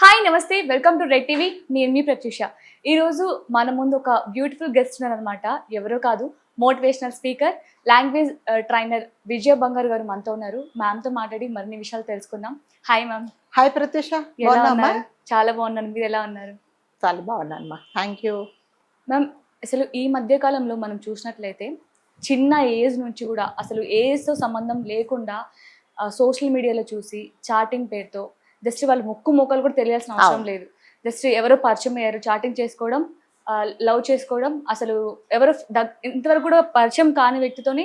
Hi నమస్తే welcome to red TV. నేను మీ ప్రత్యూష. ఈరోజు మన ముందు ఒక బ్యూటిఫుల్ గెస్ట్ ఉన్నారనమాట. ఎవరో కాదు, మోటివేషనల్ స్పీకర్, లాంగ్వేజ్ ట్రైనర్ విజయ బంగారు గారు మనతో ఉన్నారు. మ్యామ్తో మాట్లాడి మరిన్ని విషయాలు తెలుసుకుందాం. Hi ma'am. హాయ్ ప్రత్యూష, ఎలా ఉన్నారు? చాలా బాగున్నాను. మీరు ఎలా ఉన్నారు? చాలా బాగున్నానమ్మా, థ్యాంక్ యూ. మ్యామ్, అసలు ఈ మధ్య కాలంలో మనం చూసినట్లయితే చిన్న ఏజ్ నుంచి కూడా అసలు ఏజ్తో సంబంధం లేకుండా సోషల్ మీడియాలో చూసి చాటింగ్ పేరుతో జస్ట్ వాళ్ళు ముక్కు మూకలు కూడా తెలియాల్సిన అవసరం లేదు. జస్ట్ ఎవరో పరిచయం అయ్యారు, చాటింగ్ చేసుకోవడం, లవ్ చేసుకోవడం, అసలు ఎవరో ఇంతవరకు కూడా పరిచయం కాని వ్యక్తితోని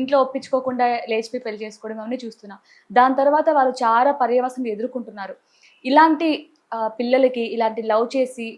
ఇంట్లో ఒప్పించుకోకుండా లేచిపోయి పెళ్లి చేసుకోవడం అవన్నీ చూస్తున్నాం. దాని తర్వాత వాళ్ళు చాలా పర్యవసానం ఎదుర్కొంటున్నారు. ఇలాంటి పిల్లలకి, ఇలాంటి లవ్ చేసి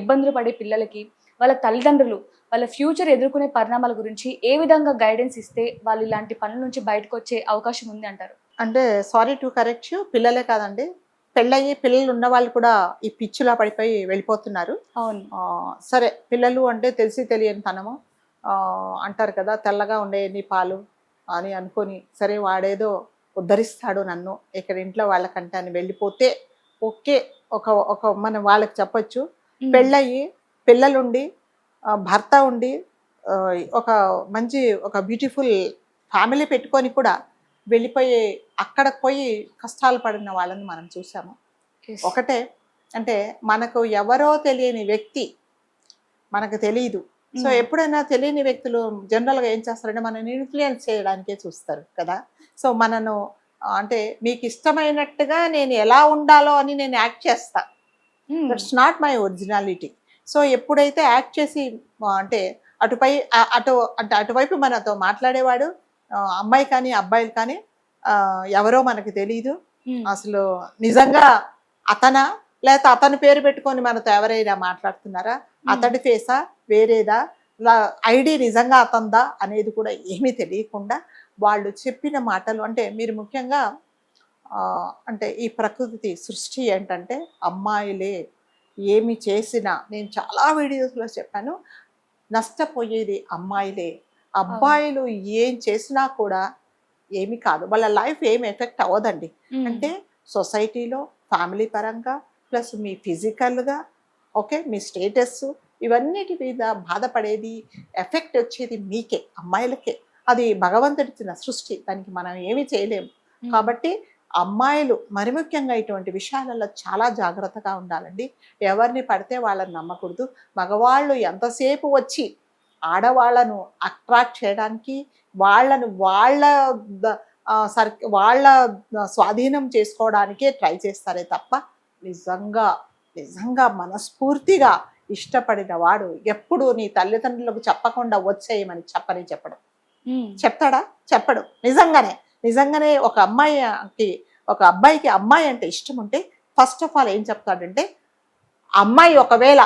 ఇబ్బందులు పడే పిల్లలకి వాళ్ళ తల్లిదండ్రులు వాళ్ళ ఫ్యూచర్ ఎదుర్కొనే పరిణామాల గురించి ఏ విధంగా గైడెన్స్ ఇస్తే వాళ్ళు ఇలాంటి పనుల నుంచి బయటకు వచ్చే అవకాశం ఉంది అంటారు? అంటే సారీ టు కరెక్ట్ యూ, పిల్లలే కాదండి, పెళ్ళయ్యి పిల్లలు ఉన్న వాళ్ళు కూడా ఈ పిచ్చిలా పడిపోయి వెళ్ళిపోతున్నారు. అవును. సరే, పిల్లలు అంటే తెలిసి తెలియని తనము అంటారు కదా, తెల్లగా ఉండే నీ పాలు అని అనుకొని సరే వాడేదో ఉద్ధరిస్తాడు నన్ను ఇక్కడ ఇంట్లో వాళ్ళకంటే అని వెళ్ళిపోతే ఓకే, ఒక ఒక మనం వాళ్ళకి చెప్పొచ్చు. పెళ్ళయ్యి పిల్లలుండి భర్త ఉండి ఒక మంచి ఒక బ్యూటిఫుల్ ఫ్యామిలీ పెట్టుకొని కూడా వెళ్ళిపోయి అక్కడికి పోయి కష్టాలు పడిన వాళ్ళని మనం చూసాము. ఒకటే అంటే మనకు ఎవరో తెలియని వ్యక్తి మనకు తెలియదు. సో ఎప్పుడైనా తెలియని వ్యక్తులు జనరల్గా ఏం చేస్తారంటే మనల్ని ఇన్ఫ్లుయెన్స్ చేయడానికే చూస్తారు కదా. సో మనను అంటే మీకు ఇష్టమైనట్టుగా నేను ఎలా ఉండాలో అని నేను యాక్ట్ చేస్తా. That's not my originality. So ఎప్పుడైతే యాక్ట్ చేసి అంటే అటువైపు మనతో మాట్లాడేవాడు అమ్మాయి కానీ అబ్బాయిలు కానీ ఎవరో మనకి తెలీదు. అసలు నిజంగా అతనా లేకపోతే అతని పేరు పెట్టుకొని మనతో ఎవరైనా మాట్లాడుతున్నారా, అతడి ఫేసా వేరేదా, ఐడి నిజంగా అతందా అనేది కూడా ఏమీ తెలియకుండా వాళ్ళు చెప్పిన మాటలు అంటే మీరు ముఖ్యంగా అంటే ఈ ప్రకృతి సృష్టి ఏంటంటే అమ్మాయిలే ఏమి చేసినా, నేను చాలా వీడియోస్లో చెప్పాను, నష్టపోయేది అమ్మాయిలే. అబ్బాయిలు ఏం చేసినా కూడా ఏమి కాదు, వాళ్ళ లైఫ్ ఏమి ఎఫెక్ట్ అవ్వదండి. అంటే సొసైటీలో ఫ్యామిలీ పరంగా ప్లస్ మీ ఫిజికల్గా ఓకే, మీ స్టేటస్ ఇవన్నిటి మీద బాధపడేది ఎఫెక్ట్ వచ్చేది మీకే, అమ్మాయిలకే. అది భగవంతుడిచ్చిన సృష్టి, దానికి మనం ఏమీ చేయలేము. కాబట్టి అమ్మాయిలు మరి ముఖ్యంగా ఇటువంటి విషయాలలో చాలా జాగ్రత్తగా ఉండాలండి. ఎవరిని పడితే వాళ్ళని నమ్మకూడదు. మగవాళ్ళు ఎంతసేపు వచ్చి ఆడవాళ్లను అట్రాక్ట్ చేయడానికి, వాళ్ళను వాళ్ళ స్వాధీనం చేసుకోవడానికే ట్రై చేస్తారే తప్ప నిజంగా నిజంగా మనస్ఫూర్తిగా ఇష్టపడిన వాడు ఎప్పుడు నీ తల్లిదండ్రులకు చెప్పకుండా వచ్చేయమని చెప్పడు. చెప్తాడా? చెప్పడు. నిజంగానే ఒక అబ్బాయికి అమ్మాయి అంటే ఇష్టం ఉంటే ఫస్ట్ ఆఫ్ ఆల్ ఏం చెప్తాడంటే, అమ్మాయి ఒకవేళ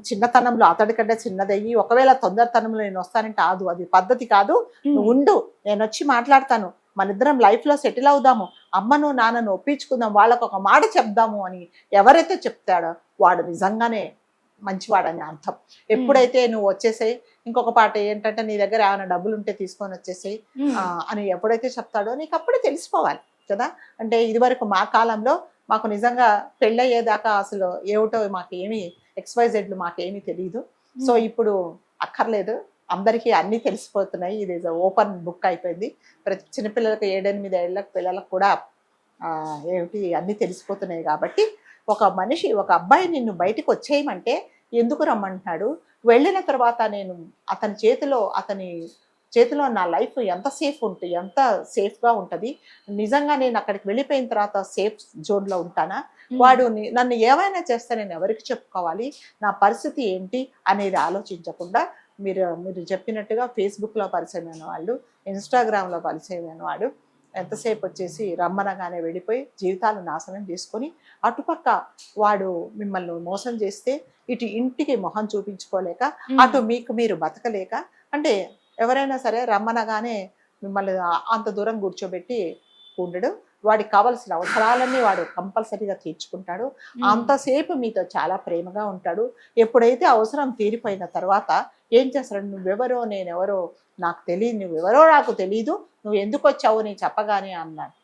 చిన్నతనంలో అతడికంటే చిన్నదయ్యి ఒకవేళ తొందరతనంలో నేను వస్తానంటే అది పద్ధతి కాదు, నువ్వు ఉండు, నేను వచ్చి మాట్లాడతాను, మన ఇద్దరం లైఫ్లో సెటిల్ అవుదాము, అమ్మను నాన్నను ఒప్పించుకుందాం, వాళ్ళకు ఒక మాట చెప్దాము అని ఎవరైతే చెప్తాడో వాడు నిజంగానే మంచివాడని అర్థం. ఎప్పుడైతే నువ్వు వచ్చేసేయి, ఇంకొక పాట ఏంటంటే నీ దగ్గర ఏమైనా డబ్బులు ఉంటే తీసుకొని వచ్చేసేయి అని ఎప్పుడైతే చెప్తాడో నీకు అప్పుడే తెలిసిపోవాలి కదా. అంటే ఇదివరకు మా కాలంలో మాకు నిజంగా పెళ్ళయ్యేదాకా అసలు ఏమిటో మాకేమీ XYZలు మాకేమీ తెలియదు. సో ఇప్పుడు అక్కర్లేదు, అందరికీ అన్నీ తెలిసిపోతున్నాయి. ఇది ఓపెన్ బుక్ అయిపోయింది. ప్రతి చిన్నపిల్లలకు 7-8 ఏళ్ళ పిల్లలకు కూడా ఏమిటి అన్నీ తెలిసిపోతున్నాయి. కాబట్టి ఒక మనిషి, ఒక అబ్బాయి నిన్ను బయటకు వచ్చేయమంటే ఎందుకు రమ్మంటున్నాడు, వెళ్ళిన తర్వాత నేను అతని చేతిలో నా లైఫ్ ఎంత సేఫ్గా ఉంటుంది, నిజంగా నేను అక్కడికి వెళ్ళిపోయిన తర్వాత సేఫ్ జోన్లో ఉంటానా, వాడు నన్ను ఏమైనా చేస్తే నేను ఎవరికి చెప్పుకోవాలి, నా పరిస్థితి ఏంటి అనేది ఆలోచించకుండా మీరు చెప్పినట్టుగా ఫేస్బుక్లో పరిచయమైన వాళ్ళు, ఇన్స్టాగ్రామ్లో పరిచయమైన వాడు ఎంతసేపు వచ్చేసి రమ్మనగానే వెళ్ళిపోయి జీవితాలు నాశనం చేసుకొని అటుపక్క వాడు మిమ్మల్ని మోసం చేస్తే ఇటు ఇంటికి మొహం చూపించుకోలేక అటు మీకు మీరు బతకలేక, అంటే ఎవరైనా సరే రమ్మనగానే మిమ్మల్ని అంత దూరం కూర్చోబెట్టి ఉండడు, వాడికి కావాల్సిన అవసరాలన్నీ వాడు కంపల్సరీగా తీర్చుకుంటాడు, అంతసేపు మీతో చాలా ప్రేమగా ఉంటాడు. ఎప్పుడైతే అవసరం తీరిపోయిన తర్వాత ఏం చేస్తాడు, నువ్వెవరో నేనెవరో నాకు తెలియదు, నువ్వెవరో నాకు తెలీదు, నువ్వు ఎందుకు వచ్చావు నేను చెప్పగానే అన్నాడు.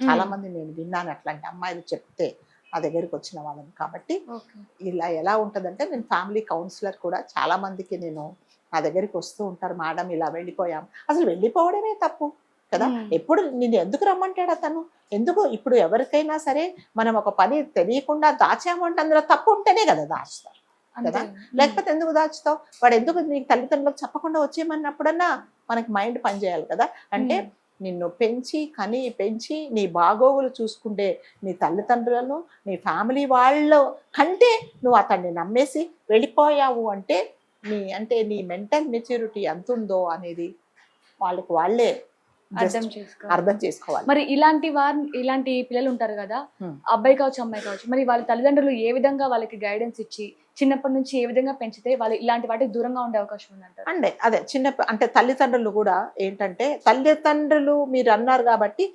చాలా మంది నేను విన్నాను అట్లాంటి అమ్మాయిలు చెప్తే. నా దగ్గరికి వచ్చిన వాళ్ళని. కాబట్టి ఓకే. ఇలా ఎలా ఉంటుందంటే, నేను ఫ్యామిలీ కౌన్సిలర్ కూడా చాలా మందికి నేను నా దగ్గరికి వస్తూ ఉంటారు. మేడం ఇలా వెళ్ళిపోయాం, అసలు వెళ్ళిపోవడమే తప్పు కదా. ఎప్పుడు నిన్ను ఎందుకు రమ్మంటాడు అతను? ఎందుకు? ఇప్పుడు ఎవరికైనా సరే మనం ఒక పని తెలియకుండా దాచాము అంటే అందులో తప్పు ఉంటేనే కదా దాచుతారు కదా. లేకపోతే ఎందుకు దాచుతావు? వాడు ఎందుకు నీకు తల్లిదండ్రులకు చెప్పకుండా వచ్చేయమన్నప్పుడన్నా మనకి మైండ్ పనిచేయాలి కదా. అంటే నిన్ను పెంచి నీ బాగోగులు చూసుకుంటే నీ తల్లిదండ్రులను, నీ ఫ్యామిలీ వాళ్ళ కంటే నువ్వు అతన్ని నమ్మేసి వెళ్ళిపోయావు అంటే నీ మెంటల్ మెచ్యూరిటీ ఎంత ఉందో అనేది వాళ్ళకి వాళ్ళే అర్థం చేసుకోవాలి. మరి ఇలాంటి పిల్లలు ఉంటారు కదా, అబ్బాయి కావచ్చు అమ్మాయి కావచ్చు, మరి వాళ్ళ తల్లిదండ్రులు ఏ విధంగా వాళ్ళకి గైడెన్స్ ఇచ్చి చిన్నప్పటి నుంచి ఏ విధంగా పెంచితే వాళ్ళు ఇలాంటి వాటికి దూరంగా ఉండే అవకాశం ఉందంటారు? అంటే తల్లిదండ్రులు కూడా ఏంటంటే, తల్లిదండ్రులు మీరు అన్నారు కాబట్టి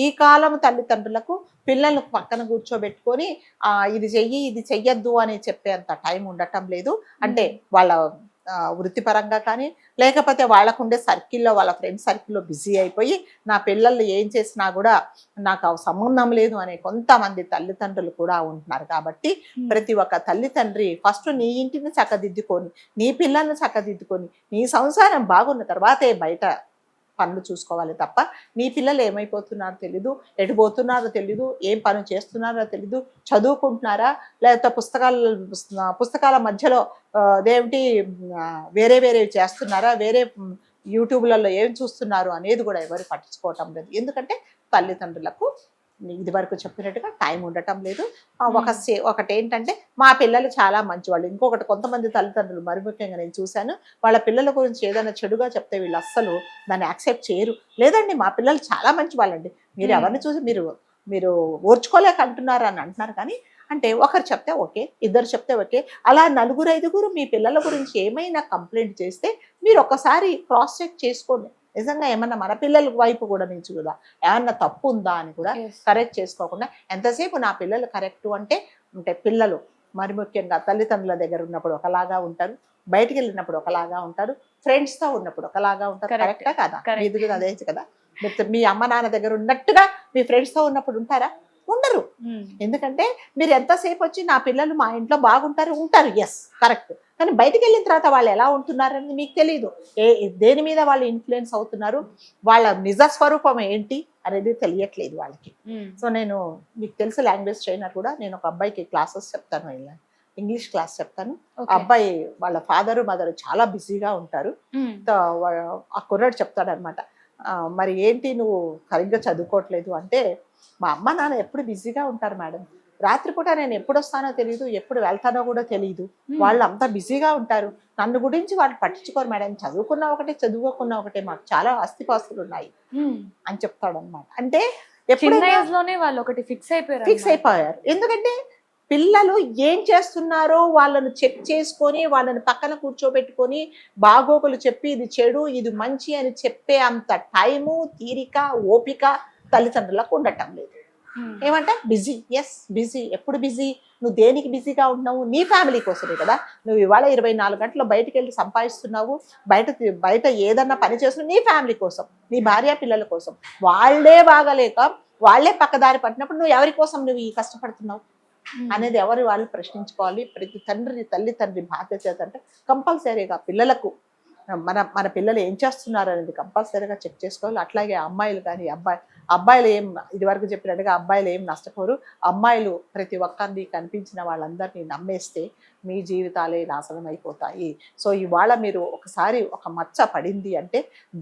ఈ కాలం తల్లిదండ్రులకు పిల్లలను పక్కన కూర్చోబెట్టుకొని ఇది చెయ్యి ఇది చెయ్యొద్దు అని చెప్పేంత టైం ఉండటం లేదు. అంటే వాళ్ళ వృత్తిపరంగా కానీ, లేకపోతే వాళ్ళకుండే సర్కిల్లో, వాళ్ళ ఫ్రెండ్ సర్కిల్లో బిజీ అయిపోయి నా పిల్లలు ఏం చేసినా కూడా నాకు సంబంధం లేదు అనే కొంతమంది తల్లిదండ్రులు కూడా ఉంటున్నారు. కాబట్టి ప్రతి ఒక్క తల్లిదండ్రి ఫస్ట్ నీ ఇంటిని చక్కదిద్దుకొని, నీ పిల్లల్ని చక్కదిద్దుకొని, నీ సంసారం బాగున్న తర్వాతే బయట పనులు చూసుకోవాలి తప్ప, నీ పిల్లలు ఏమైపోతున్నారో తెలీదు, ఎటు పోతున్నారో తెలీదు, ఏం పని చేస్తున్నారో తెలీదు, చదువుకుంటున్నారా లేకపోతే పుస్తకాల మధ్యలో అదేమిటి వేరే చేస్తున్నారా, వేరే యూట్యూబ్లలో ఏం చూస్తున్నారు అనేది కూడా ఎవరు పట్టించుకోవటం లేదు. ఎందుకంటే తల్లిదండ్రులకు ఇది వరకు చెప్పినట్టుగా టైం ఉండటం లేదు. ఒకటి ఏంటంటే, మా పిల్లలు చాలా మంచివాళ్ళు. ఇంకొకటి, కొంతమంది తల్లిదండ్రులు మరి ముఖ్యంగా నేను చూశాను, వాళ్ళ పిల్లల గురించి ఏదైనా చెడుగా చెప్తే వీళ్ళు అస్సలు దాన్ని యాక్సెప్ట్ చేయరు. లేదండి మా పిల్లలు చాలా మంచి వాళ్ళండి, మీరు ఎవరిని చూసి మీరు ఓర్చుకోలేక అంటున్నారు అని అంటున్నారు. కానీ అంటే ఒకరు చెప్తే ఓకే, ఇద్దరు చెప్తే ఓకే, అలా 4-5 మీ పిల్లల గురించి ఏమైనా కంప్లైంట్ చేస్తే మీరు ఒకసారి క్రాస్ చెక్ చేసుకోండి. నిజంగా ఏమన్నా మన పిల్లల వైపు కూడా నుంచి కూడా ఏమన్నా తప్పు ఉందా అని కూడా కరెక్ట్ చేసుకోకుండా, ఎంతసేపు నా పిల్లలు కరెక్ట్ అంటే పిల్లలు మరి ముఖ్యంగా తల్లిదండ్రుల దగ్గర ఉన్నప్పుడు ఒకలాగా ఉంటారు, బయటికి వెళ్ళినప్పుడు ఒకలాగా ఉంటారు, ఫ్రెండ్స్తో ఉన్నప్పుడు ఒకలాగా ఉంటారు. కరెక్టా కదా? ఇది కూడా అదే కదా. మీ అమ్మ నాన్న దగ్గర ఉన్నట్టుగా మీ ఫ్రెండ్స్తో ఉన్నప్పుడు ఉంటారా? ఉండరు. ఎందుకంటే మీరు ఎంతసేపు వచ్చి నా పిల్లలు మా ఇంట్లో బాగుంటారు ఉంటారు, ఎస్ కరెక్ట్. కానీ బయటికి వెళ్ళిన తర్వాత వాళ్ళు ఎలా ఉంటున్నారని మీకు తెలియదు. దేని మీద వాళ్ళు ఇన్ఫ్లుయెన్స్ అవుతున్నారు, వాళ్ళ నిజ స్వరూపం ఏంటి అనేది తెలియట్లేదు వాళ్ళకి. సో నేను మీకు తెలుసు, లాంగ్వేజ్ ట్రైనర్ కూడా. నేను ఒక అబ్బాయికి క్లాసెస్ చెప్తాను, ఇంగ్లీష్ క్లాస్ చెప్తాను. అబ్బాయి వాళ్ళ ఫాదరు మదర్ చాలా బిజీగా ఉంటారు. ఆ కుర్రాడు చెప్తాడనమాట, మరి ఏంటి నువ్వు సరిగ్గా చదువుకోవట్లేదు అంటే, మా అమ్మ నాన్న ఎప్పుడు బిజీగా ఉంటారు మేడం, రాత్రిపూట నేను ఎప్పుడు వస్తానో తెలియదు, ఎప్పుడు వెళ్తానో కూడా తెలియదు, వాళ్ళు అంతా బిజీగా ఉంటారు, నన్ను గురించి వాళ్ళు పట్టించుకోరు మేడం, చదువుకున్నా ఒకటే చదువుకోకున్నా ఒకటే, మాకు చాలా ఆస్తిపాస్తులు ఉన్నాయి అని చెప్తాడు అనమాట. అంటే వాళ్ళు ఒకటి ఫిక్స్ అయిపోయారు. ఎందుకంటే పిల్లలు ఏం చేస్తున్నారో వాళ్ళను చెక్ చేసుకొని, వాళ్ళని పక్కన కూర్చోబెట్టుకొని బాగోగులు చెప్పి ఇది చెడు ఇది మంచి అని చెప్పే అంత టైము, తీరిక, ఓపిక తల్లిదండ్రులకు ఉండటం లేదు. ఏమంటే బిజీ, ఎస్ బిజీ. ఎప్పుడు బిజీ? నువ్వు దేనికి బిజీగా ఉంటున్నావు? నీ ఫ్యామిలీ కోసమే కదా. నువ్వు ఇవాళ 24 గంటలు బయటకు వెళ్ళి సంపాదిస్తున్నావు, బయట ఏదన్నా పని చేస్తున్నావు నీ ఫ్యామిలీ కోసం, నీ భార్య పిల్లల కోసం. వాళ్ళే బాగలేక వాళ్ళే పక్కదారి పట్టినప్పుడు నువ్వు ఎవరి కోసం నువ్వు ఈ కష్టపడుతున్నావు అనేది ఎవరు వాళ్ళు ప్రశ్నించుకోవాలి. ప్రతి తల్లి తండ్రి బాధ్యత అంటే కంపల్సరీగా పిల్లలకు మన పిల్లలు ఏం చేస్తున్నారు అనేది కంపల్సరీగా చెక్ చేసుకోవాలి. అట్లాగే అమ్మాయిలు కానీ అబ్బాయిలు ఏం ఇదివరకు చెప్పినట్టుగా అబ్బాయిలు ఏం నష్టపోరు. అమ్మాయిలు ప్రతి ఒక్కరిని కనిపించిన వాళ్ళందరినీ నమ్మేస్తే మీ జీవితాలే నాశనం అయిపోతాయి. సో ఇవాళ మీరు ఒకసారి ఒక మచ్చ పడింది అంటే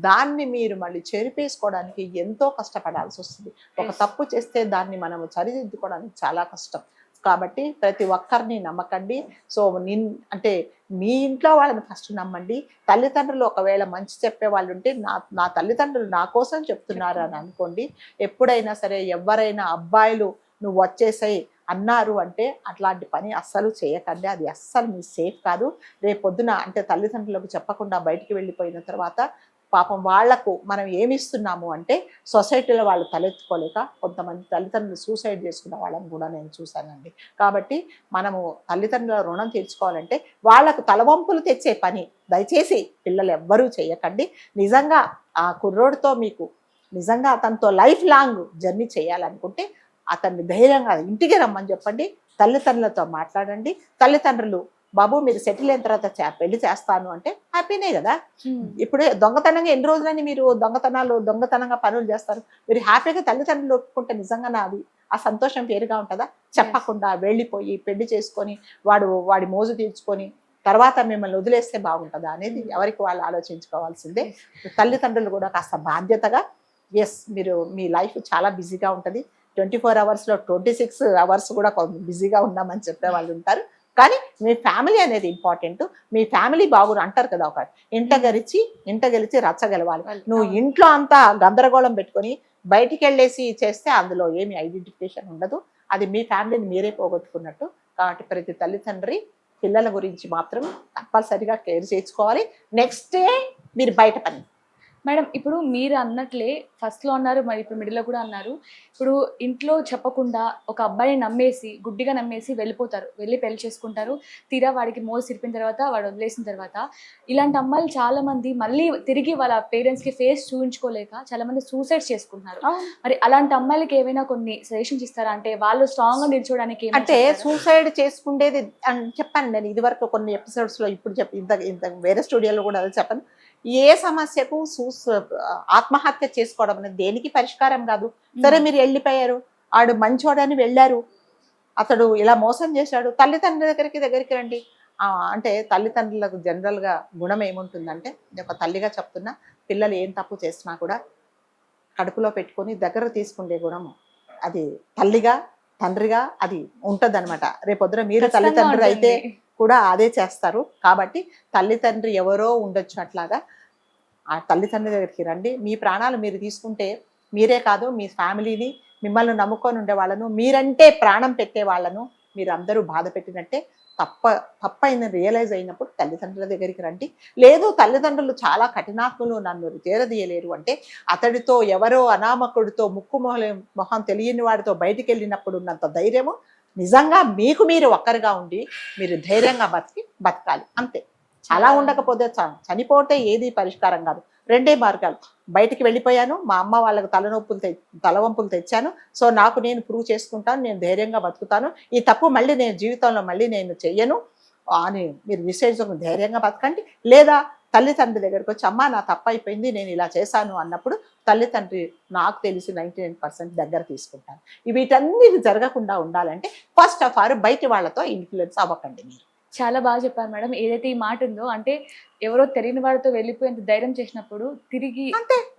దాన్ని మీరు మళ్ళీ చెరిపేసుకోవడానికి ఎంతో కష్టపడాల్సి వస్తుంది. ఒక తప్పు చేస్తే దాన్ని మనము సరిదిద్దుకోవడానికి చాలా కష్టం. కాబట్టి ప్రతి ఒక్కరిని నమ్మకండి. సో అంటే మీ ఇంట్లో వాళ్ళని ఫస్ట్ నమ్మండి. తల్లిదండ్రులు ఒకవేళ మంచి చెప్పే వాళ్ళు ఉంటే నా తల్లిదండ్రులు నా కోసం చెప్తున్నారు అని అనుకోండి. ఎప్పుడైనా సరే ఎవరైనా అబ్బాయిలు నువ్వు వచ్చేసాయి అన్నారు అంటే అట్లాంటి పని అస్సలు చేయకండి. అది అస్సలు మీ సేఫ్ కాదు. రేపొద్దున అంటే తల్లిదండ్రులకు చెప్పకుండా బయటికి వెళ్ళిపోయిన తర్వాత పాపం వాళ్లకు మనం ఏమిస్తున్నాము అంటే సొసైటీలో వాళ్ళు తలెత్తుకోలేక కొంతమంది తల్లిదండ్రులు సూసైడ్ చేసుకున్న వాళ్ళని కూడా నేను చూశానండి. కాబట్టి మనము తల్లిదండ్రుల రుణం తీర్చుకోవాలంటే వాళ్లకు తలవంపులు తెచ్చే పని దయచేసి పిల్లలు ఎవ్వరూ చేయకండి. నిజంగా ఆ కుర్రోడితో మీకు నిజంగా తనతో లైఫ్ లాంగ్ జర్నీ చేయాలనుకుంటే అతన్ని ధైర్యంగా ఇంటికి రమ్మని చెప్పండి, తల్లిదండ్రులతో మాట్లాడండి. తల్లిదండ్రులు బాబు మీరు సెటిల్ అయిన తర్వాత పెళ్లి చేస్తాను అంటే హ్యాపీనే కదా. ఇప్పుడు దొంగతనంగా ఎన్ని రోజులని మీరు దొంగతనంగా పనులు చేస్తారు. మీరు హ్యాపీగా తల్లిదండ్రులు ఒప్పుకుంటే నిజంగా నాది ఆ సంతోషం వేరుగా ఉంటుందా? చెప్పకుండా వెళ్ళిపోయి పెళ్లి చేసుకొని వాడి మోజు తీర్చుకొని తర్వాత మిమ్మల్ని వదిలేస్తే బాగుంటుందా అనేది ఎవరికి వాళ్ళు ఆలోచించుకోవాల్సిందే. తల్లిదండ్రులు కూడా కాస్త బాధ్యతగా ఎస్ మీరు మీ లైఫ్ చాలా బిజీగా ఉంటుంది, 24 అవర్స్లో 26 అవర్స్ కూడా బిజీగా ఉన్నామని చెప్పే వాళ్ళు ఉంటారు. కానీ మీ ఫ్యామిలీ అనేది ఇంపార్టెంట్. మీ ఫ్యామిలీ బాగురు అంటారు కదా, ఒక ఇంట గెలిచి రచ్చ గెలవాలి. నువ్వు ఇంట్లో అంతా గందరగోళం పెట్టుకొని బయటికి వెళ్ళేసి చేస్తే అందులో ఏమి ఐడెంటిఫికేషన్ ఉండదు. అది మీ ఫ్యామిలీని మీరే పోగొట్టుకున్నట్టు. కాబట్టి ప్రతి తల్లిదండ్రి పిల్లల గురించి మాత్రం తప్పనిసరిగా కేర్ చేసుకోవాలి. నెక్స్ట్ డే మీరు బయట పని. మేడం ఇప్పుడు మీరు అన్నట్లే ఫస్ట్లో అన్నారు, మరి ఇప్పుడు మిడిల్లో కూడా అన్నారు. ఇప్పుడు ఇంట్లో చెప్పకుండా ఒక అబ్బాయిని నమ్మేసి గుడ్డిగా నమ్మేసి వెళ్ళిపోతారు, వెళ్ళి పెళ్లి చేసుకుంటారు. తీరా వాడికి మోసి తిరిపిన తర్వాత వాడు వదిలేసిన తర్వాత ఇలాంటి అమ్మాయిలు చాలా మంది మళ్ళీ తిరిగి వాళ్ళ పేరెంట్స్కి ఫేస్ చూపించుకోలేక చాలా మంది సూసైడ్ చేసుకుంటున్నారు. మరి అలాంటి అమ్మాయిలకి ఏమైనా కొన్ని సజెషన్స్ ఇస్తారా? అంటే వాళ్ళు స్ట్రాంగ్గా నిల్చోడానికి. అంటే సూసైడ్ చేసుకుండేది అని చెప్పాను నేను ఇదివరకు కొన్ని ఎపిసోడ్స్లో. ఇప్పుడు ఇంత వేరే స్టూడియోలో కూడా అదే చెప్పాను. ఏ సమస్యకు ఆత్మహత్య చేసుకోవడం అనేది దేనికి పరిష్కారం కాదు. సరే మీరు వెళ్ళిపోయారు, ఆడు మంచోడని వెళ్ళారు, అతడు ఇలా మోసం చేశాడు, తల్లిదండ్రుల దగ్గరికి రండి. అంటే తల్లిదండ్రులకు జనరల్గా గుణం ఏముంటుందంటే, ఒక తల్లిగా చెప్తున్నా, పిల్లలు ఏం తప్పు చేసినా కూడా కడుపులో పెట్టుకొని దగ్గర తీసుకునే గుణము అది తల్లిగా తండ్రిగా అది ఉంటుంది అనమాట. రేపొద్దున మీరు తల్లిదండ్రులు అయితే కూడా అదే చేస్తారు. కాబట్టి తల్లిదండ్రి ఎవరో ఉండొచ్చు, అట్లాగా ఆ తల్లిదండ్రుల దగ్గరికి రండి. మీ ప్రాణాలు మీరు తీసుకుంటే మీరే కాదు, మీ ఫ్యామిలీని, మిమ్మల్ని నమ్ముకొని ఉండే వాళ్ళను, మీరంటే ప్రాణం పెట్టే వాళ్ళను మీరు అందరూ బాధ పెట్టినట్టే. తప్పైందని రియలైజ్ అయినప్పుడు తల్లిదండ్రుల దగ్గరికి రండి. లేదు తల్లిదండ్రులు చాలా కఠినాత్ములు, నన్ను చేరదీయలేరు అంటే అతడితో ఎవరో అనామకుడితో మొహం తెలియని వాడితో బయటికి వెళ్ళినప్పుడు ఉన్నంత ధైర్యము నిజంగా మీకు మీరు ఒక్కరిగా ఉండి మీరు ధైర్యంగా బతకాలి అంతే. చాలా ఉండకపోతే చనిపోతే ఏది పరిష్కారం కాదు. రెండే మార్గాలు. బయటికి వెళ్ళిపోయాను, మా అమ్మ వాళ్ళకి తలవంపులు తెచ్చాను, సో నాకు నేను ప్రూవ్ చేసుకుంటాను, నేను ధైర్యంగా బతుకుతాను, ఈ తప్పు మళ్ళీ నేను జీవితంలో నేను చెయ్యను అని మీరు నిశ్చయించుకుని ధైర్యంగా బతకండి. లేదా తల్లిదండ్రి దగ్గరికి వచ్చి అమ్మ నా తప్పు అయిపోయింది, నేను ఇలా చేశాను అన్నప్పుడు తల్లిదండ్రి నాకు తెలిసి 99% దగ్గర తీసుకుంటాను. వీటన్నిటి జరగకుండా ఉండాలంటే ఫస్ట్ ఆఫ్ ఆల్ బయట వాళ్ళతో ఇన్ఫ్లుయెన్స్ అవ్వకండి. మీరు చాలా బాగా చెప్పారు మేడం. ఏదైతే ఈ మాట ఉందో, అంటే ఎవరో తెలియని వాడితో వెళ్ళిపోయేంత ధైర్యం చేసినప్పుడు తిరిగి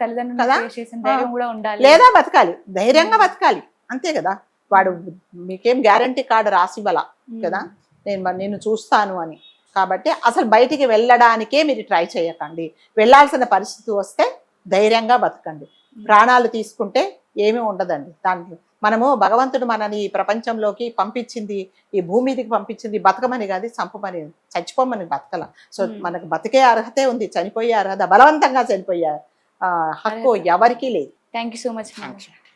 తల్లిదండ్రులు చేసిన ధైర్యం కూడా ఉండాలి, లేదా బతకాలి, ధైర్యంగా బతకాలి అంతే కదా. వాడు మీకేం గ్యారంటీ కార్డు రాసివ్వాల కదా, నేను చూస్తాను అని. కాబట్టి అసలు బయటికి వెళ్ళడానికే మీరు ట్రై చేయకండి. వెళ్ళాల్సిన పరిస్థితి వస్తే ధైర్యంగా బతకండి. ప్రాణాలు తీసుకుంటే ఏమీ ఉండదండి దాంట్లో. మనము భగవంతుడు మనని ఈ ప్రపంచంలోకి పంపించింది, ఈ భూమి మీదకి పంపించింది బతకమని కాదు, చంపమని, చచ్చిపోమని బతకల. సో మనకు బతికే అర్హతే ఉంది, చనిపోయే అర్హత, బలవంతంగా చనిపోయే హక్కు ఎవరికీ లేదు. Thank you so much.